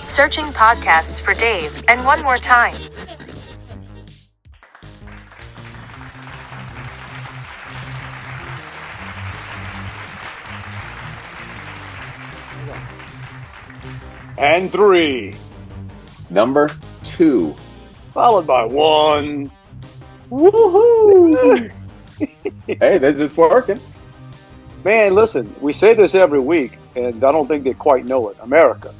Searching podcasts for Dave, and one more time. And 3. Number 2. Followed by 1. Woohoo! Hey, this is working. Man, listen, we say this every week, and I don't think they quite know it. America.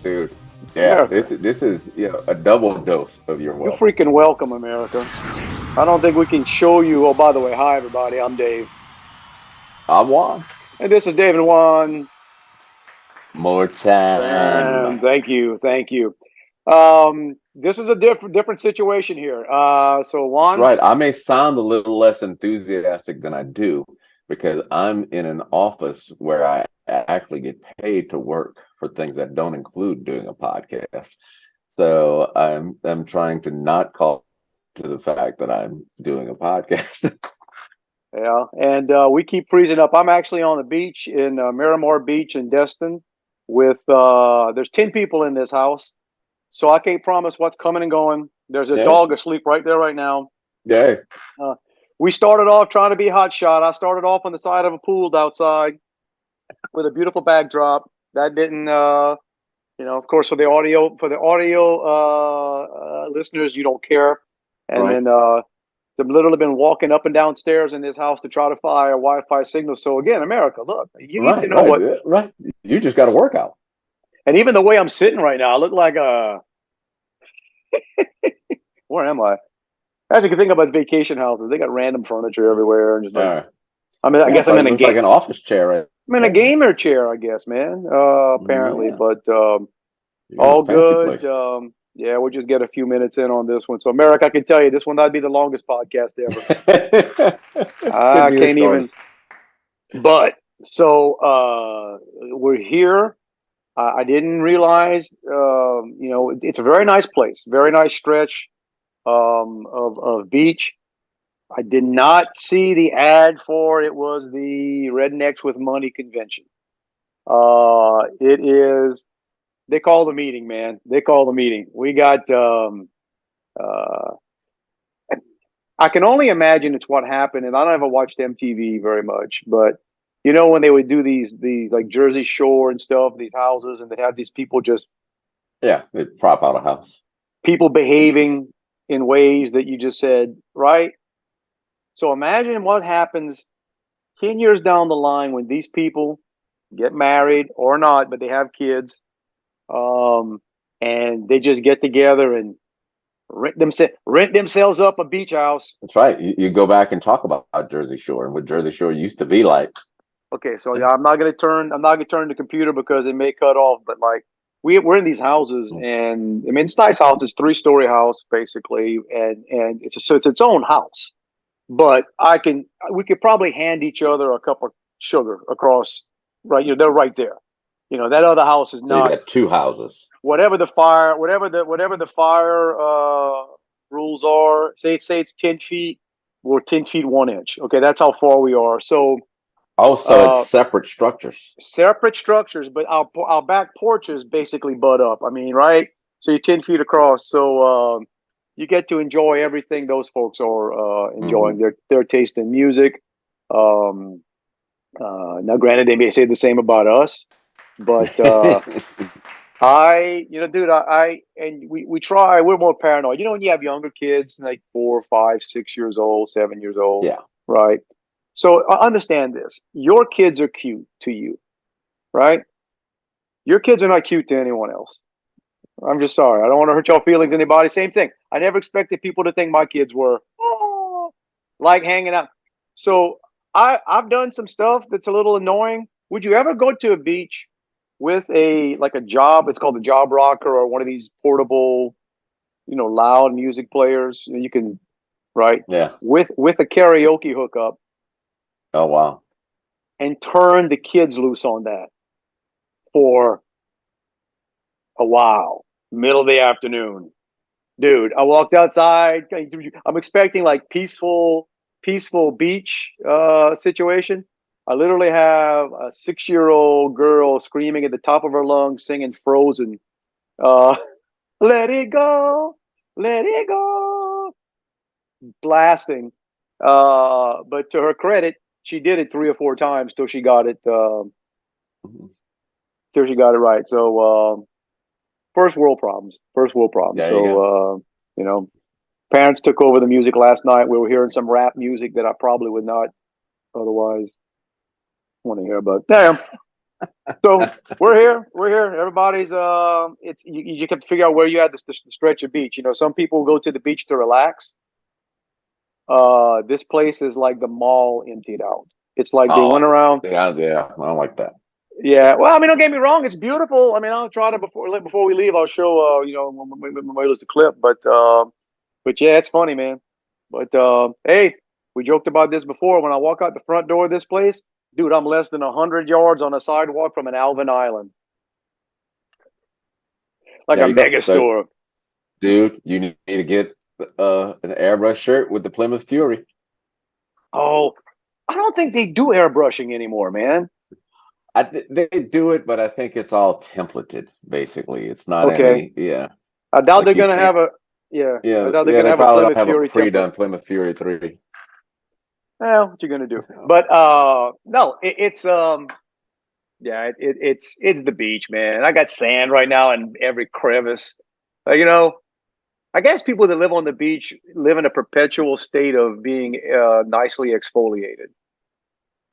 Dude. Yeah, America. this is a double dose of your You're welcome. freaking welcome, America. I don't think we can show you. Oh, by the way, hi, everybody. I'm Dave. I'm Juan. And this is Dave and Juan. More time. And thank you. This is a different situation here. So Juan's That's right. I may sound a little less enthusiastic than I do because I'm in an office where I actually get paid to work for things that don't include doing a podcast. So I'm trying to not call to the fact that I'm doing a podcast. Yeah, and we keep freezing up. I'm actually on the beach in Miramar Beach in Destin with there's 10 people in this house, so I can't promise what's coming and going. There's a Yeah. dog asleep right there right now. Yeah. We started off trying to be hot shot. I started off on the side of a pool outside with a beautiful backdrop. That didn't of course, for the audio listeners, you don't care. And Right. then I've literally been walking up and down stairs in this house to try to find a Wi-Fi signal. So again, America, look, you need to know what. Right. You just got to work out. And even the way I'm sitting right now, I look like where am I? As you can think about vacation houses, they got random furniture everywhere, and just like, I guess I'm in a It's like an office chair. Right? I'm in a gamer chair, I guess, man. Apparently, Yeah. but You're in all a fancy good. place. Yeah, we'll just get a few minutes in on this one. So, America, I can tell you, this one might be the longest podcast ever. I can't even. But so we're here. I didn't realize, it's a very nice place, very nice stretch of beach. I did not see the ad for it. Was the Rednecks with Money convention. It is. They call the meeting, man. They call the meeting. We got. Uh, I can only imagine it's what happened, and I don't ever watched MTV very much, but when they would do these like Jersey Shore and stuff, these houses, and they have these people just they prop out a house. people behaving in ways that you just said, right? So imagine what happens 10 years down the line when these people get married or not, but they have kids, and they just get together and rent themselves up a beach house. That's right. You go back and talk about Jersey Shore and what Jersey Shore used to be like. Okay, so yeah, I'm not gonna turn the computer because it may cut off. But like we're in these houses, and I mean it's nice houses, 3-story house basically, and it's its own house. But we could probably hand each other a cup of sugar across, right? They're right there. That other house is So not. you got 2 houses. Whatever the fire rules are. Say it's 10 feet. We're 10 feet 1 inch. Okay, that's how far we are. So. Also, it's separate structures. Separate structures, but our back porches basically butt up. I mean, right? So you're 10 feet across. So you get to enjoy everything those folks are enjoying. Mm-hmm. Their taste in music. Now, granted, they may say the same about us, but we try. We're more paranoid. When you have younger kids, like 4, 5, 6 years old, 7 years old, Yeah. right? So understand this. Your kids are cute to you, right? Your kids are not cute to anyone else. I'm just sorry. I don't want to hurt y'all feelings, anybody. Same thing. I never expected people to think my kids were like hanging out. So I've done some stuff that's a little annoying. Would you ever go to a beach with a job? It's called a job rocker or one of these portable, loud music players. You can, right? Yeah. With a karaoke hookup. Oh, wow. And turn the kids loose on that for a while, middle of the afternoon. Dude, I walked outside. I'm expecting like peaceful beach situation. I literally have a 6-year-old girl screaming at the top of her lungs, singing Frozen Uh, let it go, let it go, blasting. But to her credit, she did it 3 or 4 times till she got it. Mhm. Till she got it right. So first world problems. First world problems. There you go. So you know, parents took over the music last night. We were hearing some rap music that I probably would not otherwise want to hear. But damn. So we're here. We're here. Everybody's it's you just have to figure out where you at the stretch of beach. You know, some people go to the beach to relax. This place is like the mall emptied out. It's like they Oh, went around. yeah, I don't like that. Yeah. Well, I mean, don't get me wrong. It's beautiful. I mean, I'll try to before we leave. I'll show you know when we lose the clip. But yeah, it's funny, man. But hey, we joked about this before. When I walk out the front door of this place, dude, I'm less than 100 yards on a sidewalk from an Alvin Island, like There a you go. mega So, store. dude, you need to get an airbrush shirt with the Plymouth Fury. Oh, I don't think they do airbrushing anymore, man. They do it, but I think it's all templated. Basically, it's not Okay, any. Yeah, I doubt like they're you gonna can't. have a. Yeah, I Yeah, doubt they're yeah. gonna They have a probably don't Plymouth have a Fury template. pre-done Plymouth Fury 3. Well, what you gonna do? But no, it's yeah, it's the beach, man. I got sand right now in every crevice. You know, I guess people that live on the beach live in a perpetual state of being nicely exfoliated.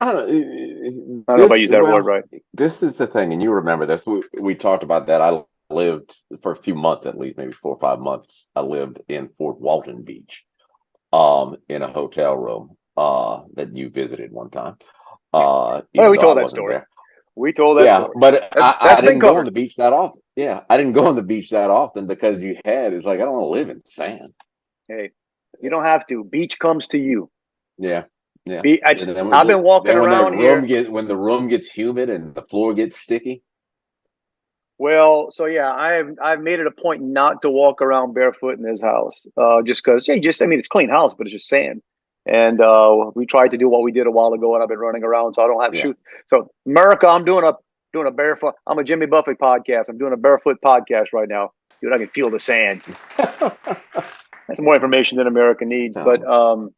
I don't I don't know if I this use that word well, right. this is the thing, and you remember this. We talked about that. I lived for a few months, at least maybe 4 or 5 months. I lived in Fort Walton Beach, in a hotel room, that you visited one time, Well, even we though I told that wasn't story. there. We told that Yeah, story. but I That's been didn't go on covered. the beach that often. Yeah, I didn't go on the beach that often because you had. It's like I don't want to live in sand. Hey, you don't have to. Beach comes to you. Yeah, yeah. And I've been walking when that around room here. gets when the room gets humid and the floor gets sticky. Well, so yeah, I've made it a point not to walk around barefoot in this house, just because. Yeah, I mean, it's a clean house, but it's just sand. And we tried to do what we did a while ago, and I've been running around, so I don't have Yeah. shoes. So America, I'm doing a barefoot. I'm a Jimmy Buffett podcast. I'm doing a barefoot podcast right now, dude. I can feel the sand. That's more information than America needs. But Um,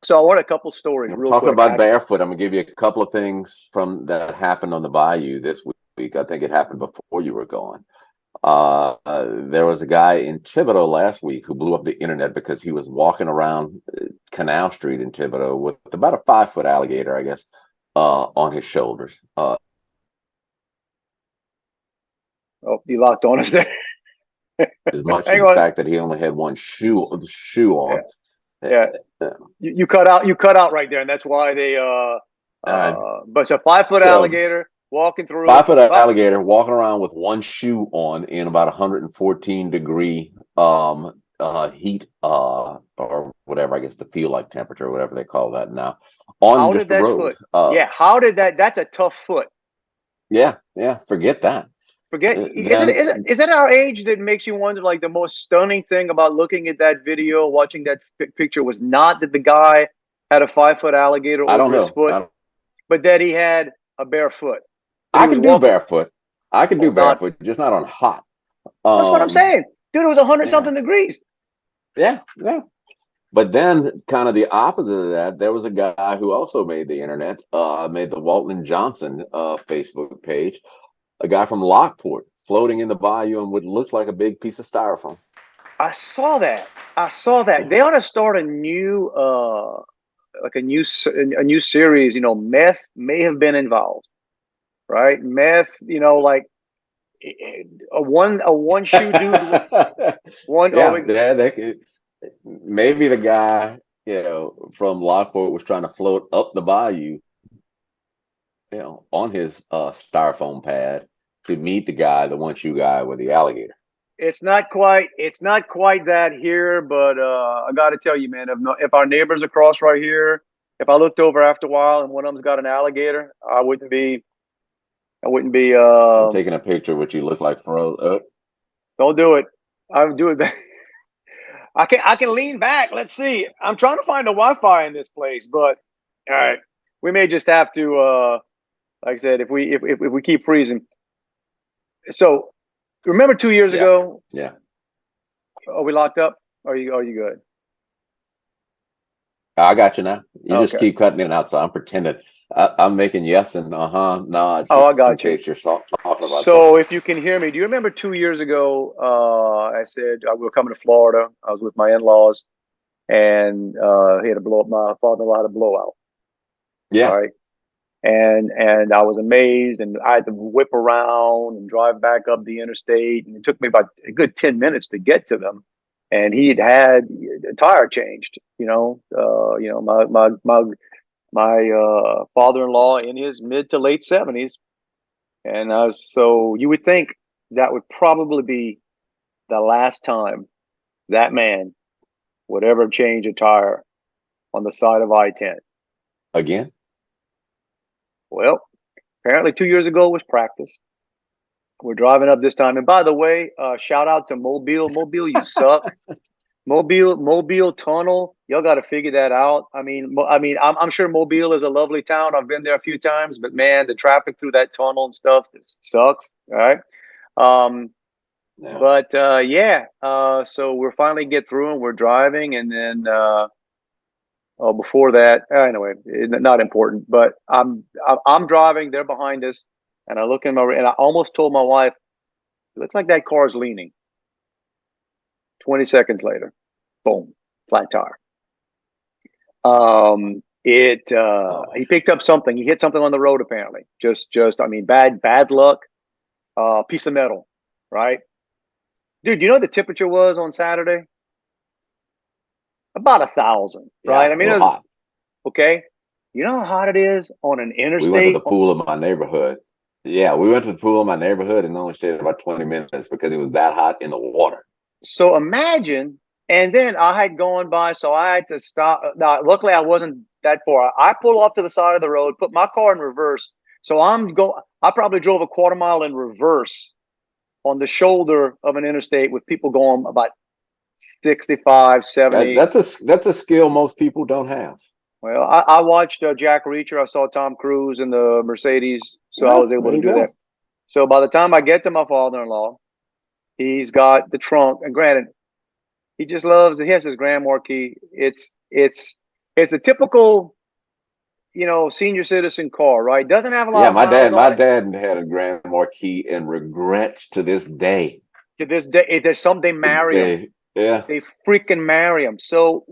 so I want a couple stories real Talking quick. about barefoot, I'm gonna give you a couple of things from that happened on the Bayou this week. I think it happened before you were gone. There was a guy in Thibodeau last week who blew up the internet because he was walking around Canal Street in Thibodeau with about a 5 foot alligator, I guess, on his shoulders. Oh, you locked on us there. As much as Hang the on. fact that he only had one shoe Yeah, on. yeah. Uh, You cut out. You cut out right there, and that's why they. uh, But it's a 5 foot so alligator walking through. 5 foot Well, alligator walking around with one shoe on in about 114-degree heat, or whatever, I guess the feel like temperature, whatever they call that now, on how did just the that road. foot? Yeah, how did that? That's a tough foot. Yeah, forget that. Forget. Is it? Then Is it our age that makes you wonder? Like the most stunning thing about looking at that video, watching that picture, was not that the guy had a 5 foot alligator I don't over his know. foot, but that he had a bare foot. That he I was can do walking. barefoot. I can do Oh, not. barefoot, just not on hot. That's what I'm Um, saying, dude. It was 100 yeah, something degrees. yeah. But then, kind of the opposite of that, there was a guy who also made the internet, made the Walton Johnson Facebook page, a guy from Lockport floating in the bayou and would look like a big piece of styrofoam. I saw that. I saw that. Yeah. They ought to start a new like a new series. You know, meth may have been involved, right? Meth, you know, like a one shoe dude. One oh Yeah, they could, maybe the guy, from Lockport was trying to float up the bayou, on his styrofoam pad to meet the one shoe guy with the alligator. it's not quite that here, but I got to tell you, man, if our neighbors across right here, if I looked over after a while and one of them's got an alligator, I wouldn't be I'm taking a picture of what you look like froze. don't do it. I would do it. I can lean back. Let's see. I'm trying to find a Wi-Fi in this place, but all right, we may just have to. Like I said, if we keep freezing. So Remember 2 years ago? Yeah. Are we locked up? Are you good? I got you now. You just Okay. keep cutting in and out, so I'm pretending. I'm making yes and no. It's Oh, I just in got you. case you're talking about So something. if you can hear me, do you remember 2 years ago? I said we were coming to Florida. I was with my in-laws, and he had to blow up. My father-in-law had a blowout. Yeah. All right. And I was amazed, and I had to whip around and drive back up the interstate, and it took me about a good 10 minutes to get to them. And he had a tire changed. My father-in-law in his mid to late 70s, and so you would think that would probably be the last time that man would ever change a tire on the side of I-10. Again? Well, apparently 2 years ago was practice. We're driving up this time. And by the way, shout out to Mobile. Mobile, you suck. Mobile Tunnel. Y'all got to figure that out. I'm sure Mobile is a lovely town. I've been there a few times, but man, the traffic through that tunnel and stuff sucks. All right. Yeah. But yeah. So we're finally get through and we're driving, and then before that, anyway, not important. But I'm driving. They're behind us, and I look in my and I almost told my wife, "It looks like that car's leaning." 20 seconds later, boom, flat tire. He picked up something. He hit something on the road apparently. Bad luck. Piece of metal, right? Dude, you know what the temperature was on Saturday? About 1,000, right? Yeah, I a mean, it little was hot. okay. You know how hot it is on an We went to interstate? the pool in my neighborhood. Yeah, we went to the pool in my neighborhood and only stayed about 20 minutes because it was that hot in the water. So imagine, and then I had gone by, so I had to stop. Now, luckily, I wasn't that far. I pull off to the side of the road, put my car in reverse. So I probably drove a quarter mile in reverse on the shoulder of an interstate with people going about 65, 70. That's a skill most people don't have. Well, I watched Jack Reacher. I saw Tom Cruise in the Mercedes, so I Yeah, was able there to you do that. go. So by the time I get to my father-in-law, he's got the trunk, and granted, he just loves it. He has his Grand Marquis. It's a typical, senior citizen car, right? Doesn't have a lot Yeah, of miles my on it. dad had a Grand Marquis and regrets to this day. To this day, there's some they marry him. Yeah. They freaking marry him. So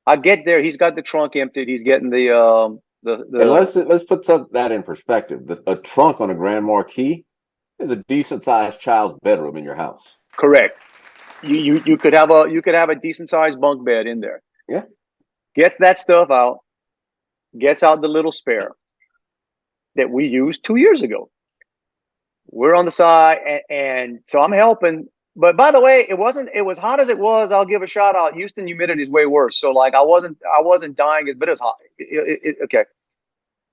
I get there. He's got the trunk emptied. He's getting And let's put that in perspective. A trunk on a Grand Marquis is a decent sized child's bedroom in your house. correct. You could have a decent sized bunk bed in there. Yeah. Gets that stuff out. Gets out the little spare that we used 2 years ago. We're on the side, and so I'm helping. But by the way, it was hot as it was. I'll give a shout out. Houston humidity is way worse. So like I wasn't dying as, but it was hot. Okay.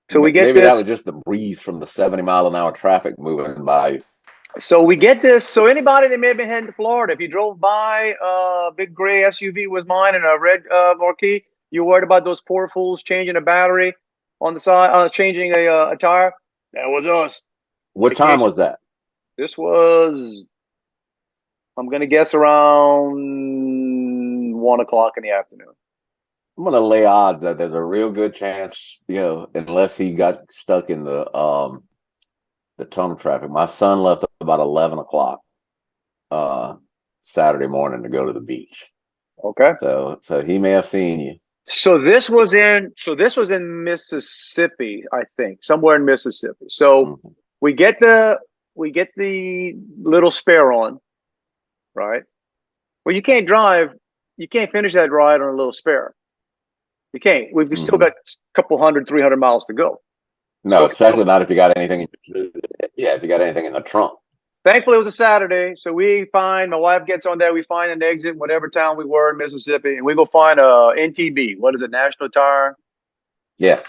So we get Maybe that this. was just the breeze from the 70-mile-an-hour traffic moving by. So we get this. So anybody that may have been heading to Florida, if you drove by, big gray SUV was mine and a red Marquis. You worried about those poor fools changing a battery on the side, changing a tire? That was us. What time was that? This was, I'm going to guess, around 1 o'clock in the afternoon. I'm gonna lay odds that there's a real good chance, unless he got stuck in the tunnel traffic. My son left about 11 o'clock Saturday morning to go to the beach. Okay. So he may have seen you. So this was in Mississippi, I think, somewhere in Mississippi. So we get the little spare on, right? Well, you can't finish that ride on a little spare. You can't. We've still got a couple 300 miles to go. No, especially not if you got anything. Yeah, if you got anything in the trunk. Thankfully, it was a Saturday, so my wife gets on there. We find an exit, whatever town we were in Mississippi, and we go find a NTB. What is it, National Tire? Yeah.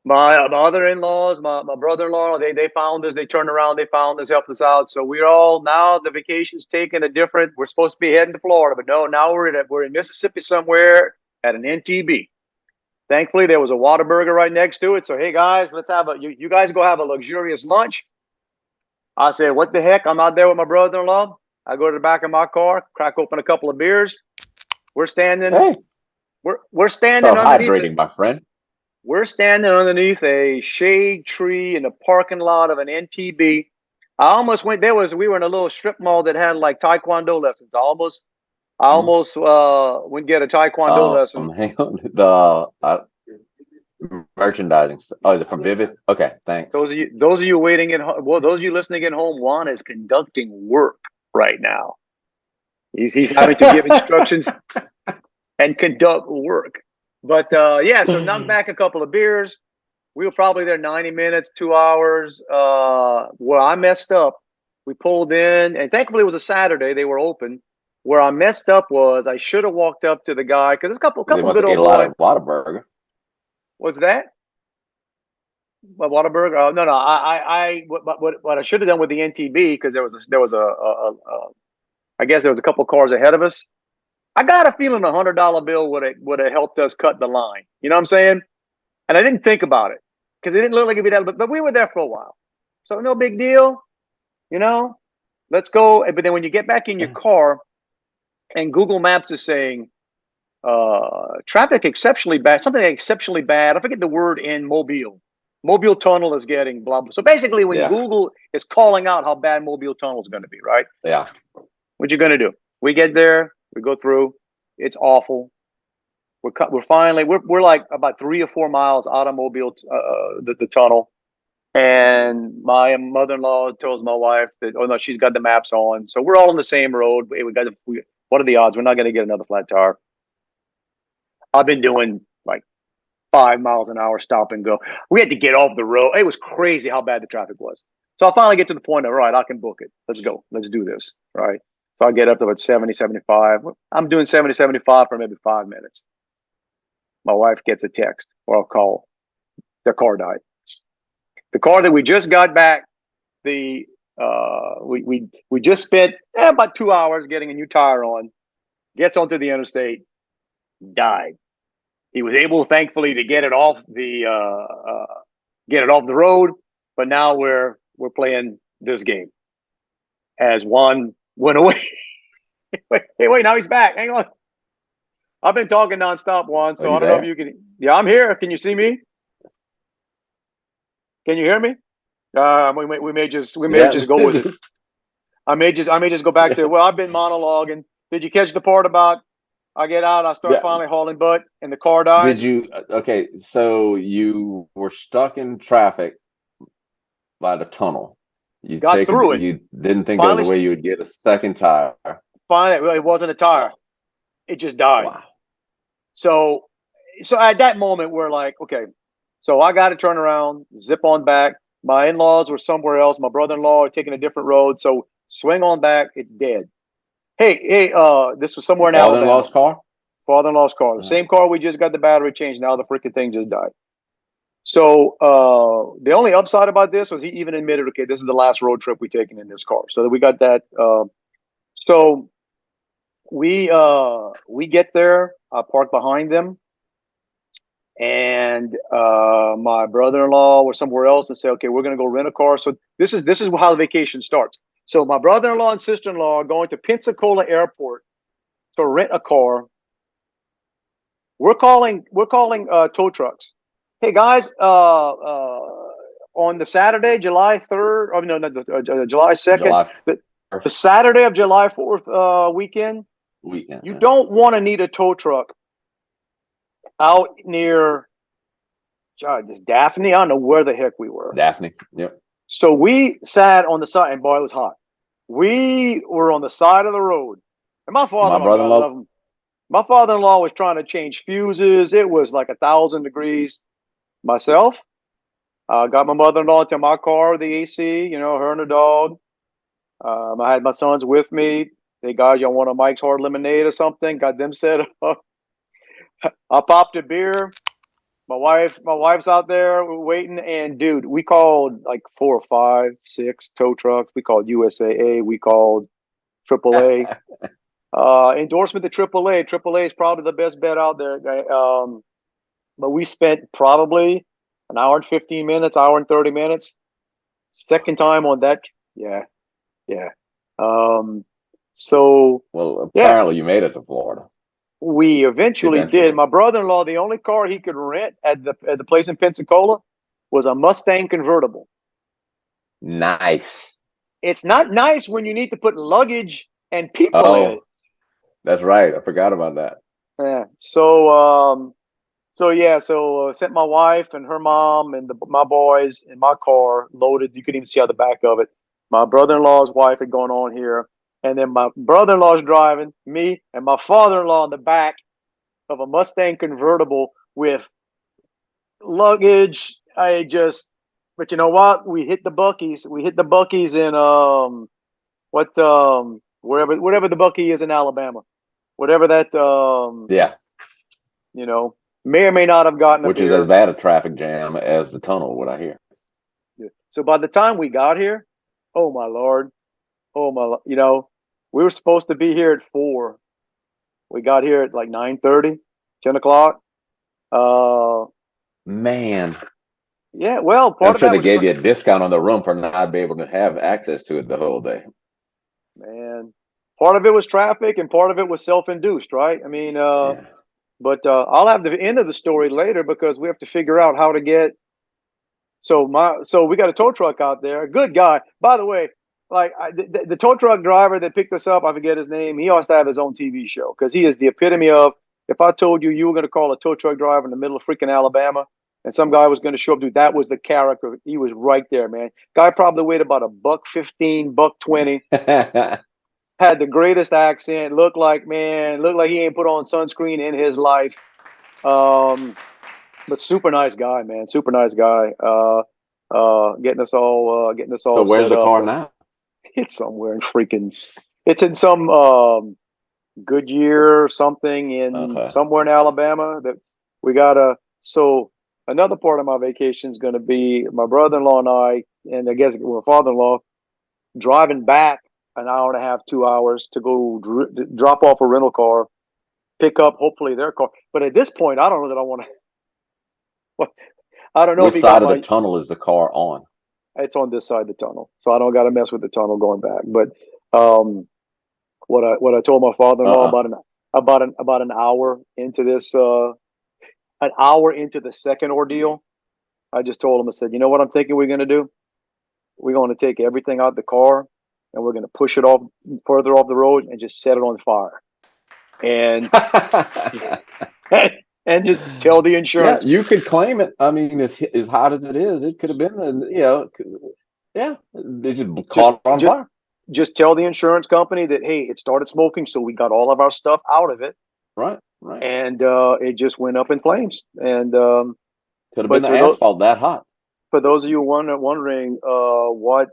My mother-in-laws, my brother-in-law, they found us. They turned around, they found us, helped us out. So we're all now the vacation's taking a different. We're supposed to be heading to Florida, but no, now we're in Mississippi somewhere at an NTB. Thankfully, there was a Whataburger right next to it. So hey guys, let's have you guys go have a luxurious lunch. I said, what the heck? I'm out there with my brother-in-law. I go to the back of my car, crack open a couple of beers. We're standing. Hey, we're standing underneath hydrating, my friend. We're standing underneath a shade tree in the parking lot of an NTB. I almost went. We were in a little strip mall that had like Taekwondo lessons. I almost went get a Taekwondo lesson. Hang on. The merchandising. Oh, is it from Vivid? Okay, thanks. Those of you waiting at home, those of you listening at home, Juan is conducting work right now. He's having to give instructions and conduct work. But yeah, so knocked back a couple of beers. We were probably there 90 minutes, 2 hours. Where I messed up, we pulled in, and thankfully it was a Saturday. They were open. Where I messed up was I should have walked up to the guy because there's a couple good old boys. Whataburger. What's that? Whataburger? No. What I should have done with the NTB, because I guess there was a couple cars ahead of us. I got a feeling $100 bill would have helped us cut the line. You know what I'm saying? And I didn't think about it because it didn't look like it'd be that. But we were there for a while, so no big deal. You know, let's go. But then when you get back in your car, and Google Maps is saying traffic exceptionally bad, something exceptionally bad. I forget the word in Mobile. Mobile Tunnel is getting blah blah. So basically, when Google is calling out how bad Mobile Tunnel is going to be, right? Yeah. What you going to do? We get there, we go through. It's awful. We're like about 3 or 4 miles out of Mobile, the tunnel. And my mother-in-law tells my wife that, oh no, she's got the maps on. So we're all on the same road. What are the odds? We're not going to get another flat tire. I've been doing like 5 miles an hour stop and go. We had to get off the road. It was crazy how bad the traffic was. So I finally get to the point of, right, I can book it. Let's go. Let's do this. Right. So I get up to about 70, 75. I'm doing 70, 75 for maybe 5 minutes. My wife gets a text or a call. Their car died. The car that we just got back, we just spent about 2 hours getting a new tire on. Gets onto the interstate, died. He was able, thankfully, to get it off the road. But now we're playing this game. As Juan went away. wait, now he's back. Hang on. I've been talking nonstop, Juan. So I don't know if you can. Yeah, I'm here. Can you see me? Can you hear me? We may just go with it. I may just go back to, well, I've been monologuing. Did you catch the part about I get out, I start finally hauling butt, and the car died? Did you? Okay, so you were stuck in traffic by the tunnel. You got through it. You didn't think there was a way you would get a second tire. Finally, it wasn't a tire. It just died. Wow. So at that moment, we're like, okay, so I got to turn around, zip on back. My in-laws were somewhere else. My brother-in-law are taking a different road. So swing on back. It's dead. Hey, this was somewhere in Alabama. Father-in-law's car? Father-in-law's car. The same car we just got the battery changed. Now the freaking thing just died. So the only upside about this was he even admitted, okay, this is the last road trip we've taken in this car. So we got that. So we get there. I park behind them. And my brother-in-law was somewhere else and say, okay, we're going to go rent a car. So this is how the vacation starts. So my brother-in-law and sister-in-law are going to Pensacola Airport to rent a car. We're calling tow trucks. Hey guys, on the Saturday, July 3rd, oh no, July 2nd, the Saturday of July 4th weekend, you don't want to need a tow truck out near this Daphne. I don't know where the heck we were. Daphne, yep. So we sat on the side, and boy, it was hot. We were on the side of the road, and my father-in-law was trying to change fuses. It was like 1,000 degrees. Myself, got my mother-in-law into my car, the AC, her and the dog. I had my sons with me. Hey guys, y'all want a Mike's Hard Lemonade or something? Got them set up. I popped a beer. My wife's out there waiting, and dude, we called like 4 or 5, 6 tow trucks. We called USAA. We called AAA. Endorsement to AAA. AAA is probably the best bet out there. But we spent probably an hour and 15 minutes, hour and 30 minutes. Second time on that Yeah. Yeah. So Well, yeah, apparently you made it to Florida we eventually did. eventually. My brother-in-law, the only car he could rent at the place in Pensacola was a Mustang convertible. Nice. It's not nice when you need to put luggage and people in it. Oh, that's right. I forgot about that. Yeah. So sent my wife and her mom and my boys in my car loaded. You couldn't even see out the back of it. My brother-in-law's wife had gone on here, and then my brother-in-law's driving me and my father-in-law in the back of a Mustang convertible with luggage. But you know what? We hit the Buc-ee's. We hit the Buc-ee's in wherever the Buc-ee is in Alabama, whatever that Yeah, you know, may or may not have gotten a which is as beer. bad a traffic jam as the tunnel, what I hear. So by the time we got here, oh my lord, we were supposed to be here at 4. We got here at like 9:30, 10 o'clock. Uh, Man, yeah. Well, I'm part of sure that they was gave you a discount on the room for not being able to have access to it the whole day. man. Part of it was traffic, and part of it was self-induced, right? I mean, Yeah. but I'll have the end of the story later because we have to figure out how to get. So we got a tow truck out there. A good guy, by the way. Like the tow truck driver that picked us up, I forget his name. He ought to have his own TV show because he is the epitome of. If I told you were going to call a tow truck driver in the middle of freaking Alabama, and some guy was going to show up, dude, that was the character. He was right there, man. Guy probably weighed about $115, $120. Had the greatest accent. Looked like he ain't put on sunscreen in his life. But super nice guy, man. Super nice guy. Getting us So all where's set the up, car and now? it's somewhere in freaking. It's in some Goodyear or something in Okay. somewhere in Alabama that we gotta. So another part of my vacation is going to be my brother-in-law and I, and I guess my father-in-law driving back an hour and a half, 2 hours to go drop off a rental car, pick up hopefully their car. But at this point, I don't know that I want to. I don't know if Which he got side of the my. tunnel is the car on? It's on this side of the tunnel, so I don't got to mess with the tunnel going back. But um, what I told my father-in-law Uh-uh. about an hour into this an hour into the second ordeal, I just told him, I said, you know what I'm thinking we're going to do? We're going to take everything out the car and we're going to push it off further off the road and just set it on fire. And and just tell the Yeah, insurance. you could claim it. I mean, as hot as it is, it could have been, yeah, they just Just caught on just fire. just tell the insurance company that hey, it started smoking, so we got all of our stuff out of it, Right, right. and it just went up in flames. And Could have been but the asphalt that hot. for those of you wondering what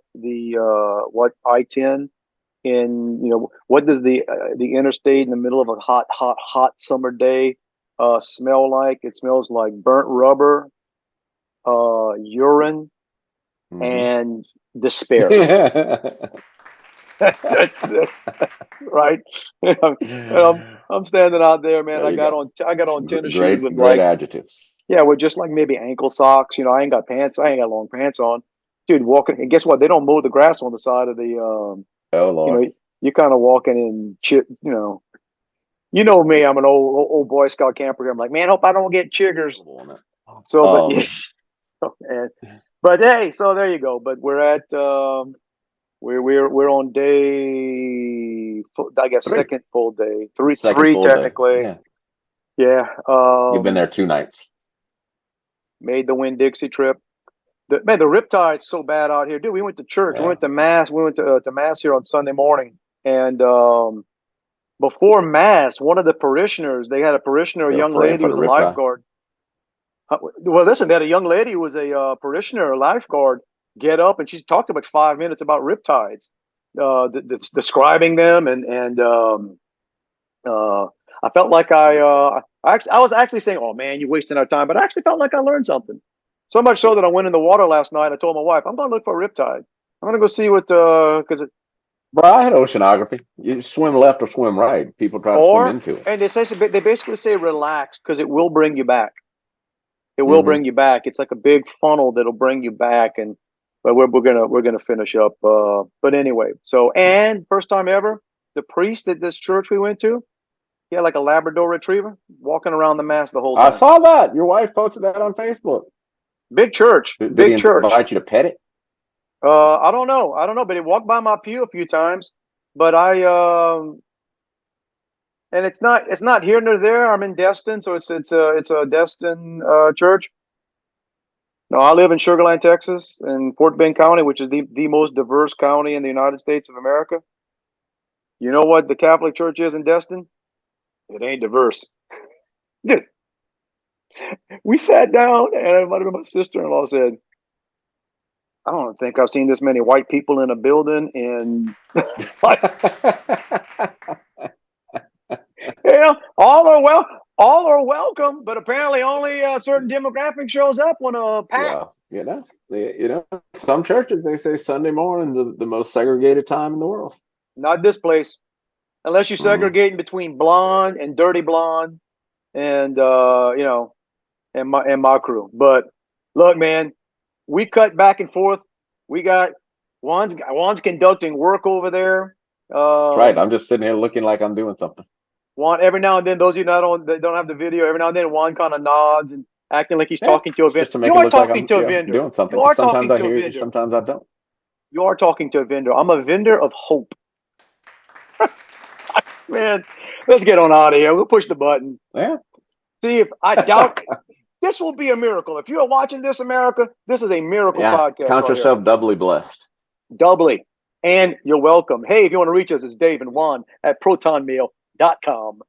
I-10 in what does the interstate in the middle of a hot summer day smell like? It smells like burnt rubber, urine, Hmm. and despair. That's it, right? I'm standing out there, man. There you go. I got on tennis shoes with Great like adjectives. yeah, with just like maybe ankle socks. I ain't got pants. I ain't got long pants on, dude. Walking and guess what? They don't mow the grass on the side of the Oh you Lord. know you're kind of walking in chip. You know me. I'm an old Boy Scout camper. I'm like, man, hope I don't get chiggers. So, but Um, yes, and, but hey, so there you go. But we're at we're on I guess three. second full day, Second three full day. technically. Yeah. Yeah. You've been there 2 nights. Made the Winn-Dixie trip. The riptide's so bad out here, dude. We went to church. We Yeah. went to mass. We went to mass here on Sunday morning, and before mass, one of the parishioners, they had a parishioner, a They were young praying lady for who the was a riptide. lifeguard. Well, listen, they had a young lady who was a parishioner, a lifeguard, get up and she talked about 5 minutes about riptides, describing them, and I felt like I was actually saying, "Oh man, you're wasting our time," but I actually felt like I learned something. So much so that I went in the water last night. I told my wife, "I'm going to look for a riptide. I'm going to go see what because Bro, I had oceanography. You swim left or swim right. People try to swim or into it. and they basically say relax because it will bring you back. It will Hmm. bring you back. It's like a big funnel that'll bring you back. And but we're gonna finish up. But anyway, so and first time ever, the priest at this church we went to, he had like a Labrador Retriever walking around the mass the whole I time. saw that. Your wife posted that on Facebook. Big church, Did big he church. invite you to pet it? I don't know, but he walked by my pew a few times. But and it's not here nor there. I'm in Destin, so it's a Destin church. No, I live in Sugar Land, Texas, in Fort Bend County, which is the most diverse county in the United States of America. You know what the Catholic Church is in Destin? It ain't diverse. Dude, we sat down, and it might have been my sister-in-law said, I don't think I've seen this many white people in a building in like, all are welcome, but apparently only a certain demographic shows up when a pack. Well, some churches, they say Sunday morning the most segregated time in the world. Not this place, unless you're segregating between blonde and dirty blonde, and and my crew. But look, man, we cut back and forth. We got Juan's conducting work over there. That's right. I'm just sitting here looking like I'm doing something. Juan, every now and then, those of you that don't have the video, every now and then Juan kind of nods and acting like he's talking to a vendor. You are talking to a vendor. Doing something. You are Sometimes talking I to hear a you, vendor. sometimes I don't. You are talking to a vendor. I'm a vendor of hope. Man, let's get on out of here. We'll push the button. Yeah. See if I doubt this will be a miracle. If you're watching this, America, this is a miracle podcast. Count yourself doubly blessed. Doubly. And you're welcome. Hey, if you want to reach us, it's Dave and Juan at protonmail.com.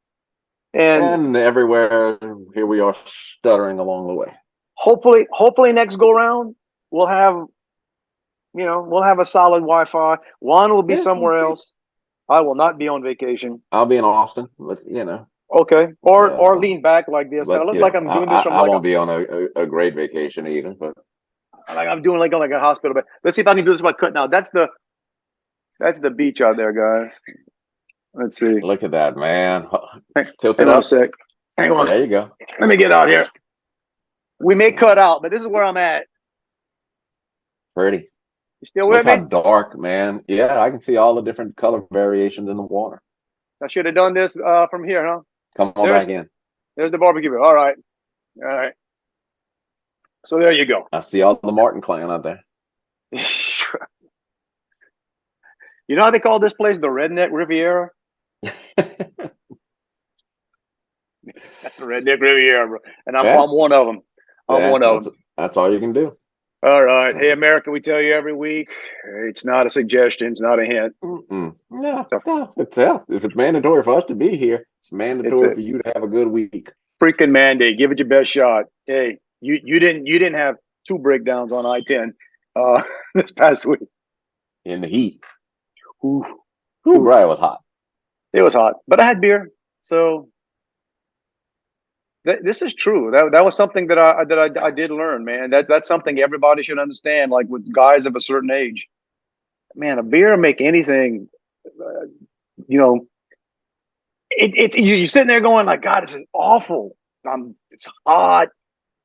And everywhere, here we are stuttering along the way. Hopefully next go round we'll have a solid Wi-Fi. Juan will be somewhere else. I will not be on vacation. I'll be in Austin, but Okay. Or lean back like this. I look like I'm doing this from I won't be on a great vacation either, but like I'm doing like a hospital bed. Let's see if I can do this by cutting out. That's the beach out there, guys. Let's see. Look at that, man. Tilt it up. Hang on. There you go. Let me get out here. We may cut out, but this is where I'm at. Pretty. You still with me? Look how dark, man. Yeah, I can see all the different color variations in the water. I should have done this from here, huh? Come on back in. There's the barbecue pit. All right. So there you go. I see all the Martin clan out there. You know how they call this place the Redneck Riviera? That's the Redneck Riviera, bro. And I'm one of them. I'm one of them. That's all you can do. All right. Hey, America, we tell you every week, it's not a suggestion. It's not a hint. No. If it's mandatory for us to be here, it's mandatory for you to have a good week. Freaking mandate. Give it your best shot. Hey, you didn't have 2 breakdowns on I-10 this past week. In the heat. Right, it was hot. It was hot, but I had beer. So this is true. That was something that I did learn, man. That's something everybody should understand. Like with guys of a certain age, man, a beer will make anything. You're sitting there going like, God, this is awful. It's hot.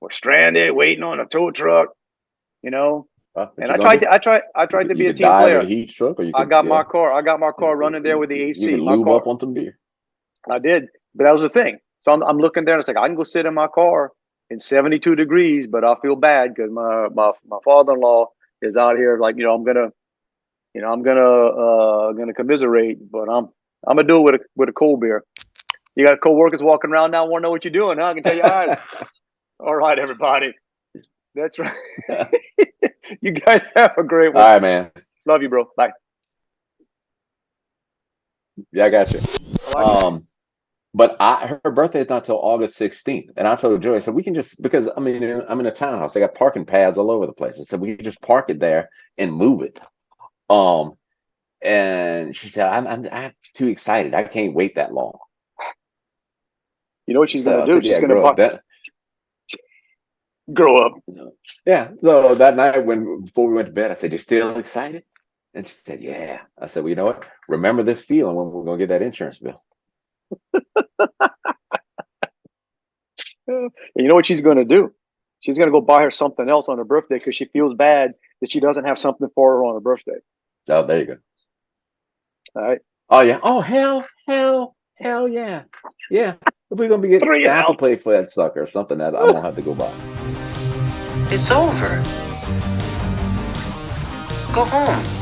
We're stranded, waiting on a tow truck. And I tried to be a team player. I got my car running there with the AC. You can lube up on some beer. I did, but that was the thing. So I'm looking there and it's like I can go sit in my car in 72 degrees, but I feel bad because my father-in-law is out here. Like I'm gonna commiserate, but I'm gonna do it with a cold beer. You got co-workers walking around now, want to know what you're doing, huh? I can tell you eyes. All right, everybody. That's right. You guys have a great one. All right, man. Love you, bro. Bye. Yeah, I got you. But her birthday is not till August 16th. And I told Joey, I said, we can just, because I'm in a townhouse. They got parking pads all over the place. I said, we can just park it there and move it. And she said, I'm too excited. I can't wait that long. You know what she's going to do? She's going to grow up. Yeah. So that night before we went to bed, I said, "You still excited?" And she said, "Yeah." I said, "Well, you know what? Remember this feeling when we're going to get that insurance bill." You know what she's going to do? She's gonna go buy her something else on her birthday because she feels bad that she doesn't have something for her on her birthday. Oh, there you go. All right. Oh yeah. Oh hell yeah. Yeah. If we're gonna be getting 3 the Apple out. Pay for that sucker, something that I'm gonna have to go buy. It's over. Go home.